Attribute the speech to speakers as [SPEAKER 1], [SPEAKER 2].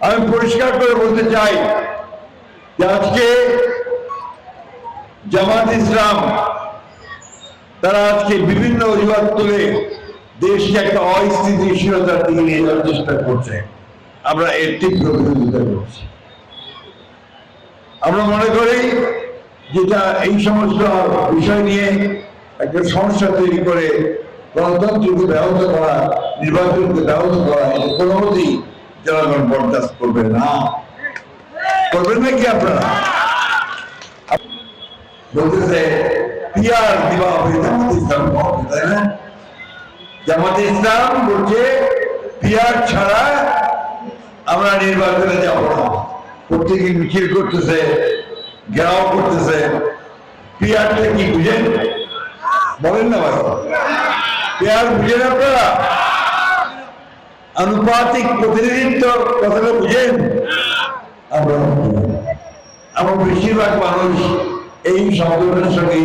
[SPEAKER 1] আমি পরিষ্কার করে বলতে চাই যে আজকে জামাত ইসলাম তারা আজকে বিভিন্ন অজুহাত তুলে দেশকে একটা অস্থিতিশীলতার দিকে নিয়ে যাওয়ার চেষ্টা করছে। আমরা এর তীব্র বিরোধিতা করছি। আমরা মনে করি যেটা এই সমস্ত বিষয় নিয়ে একটা সমস্যা তৈরি করে গণতন্ত্রকে ব্যাহত করা, নির্বাচনকে ব্যাহত করা, এটা কোনোমতেই জনগণ বরদাস্ত করবে না। করবেন নাকি আপনারা? বলতেছে পিয়ার দিবা হবে জামাত ইসলাম, তাই না? জামাত ইসলাম বলছে পিয়ার ছাড়া আমরা নির্বাচনে যাব না। প্রত্যেকে মিছিল করতেছে, ঘেরাও করতেছে। পিয়ারটা কি বুঝেন? বলেন না ভাই, পিয়ার বুঝেন আপনারা? আনুপাতিক প্রতিনিধিত্ব কথাটা বুঝেন? আমরা বেশিরভাগ মানুষ এই শব্দটার সঙ্গে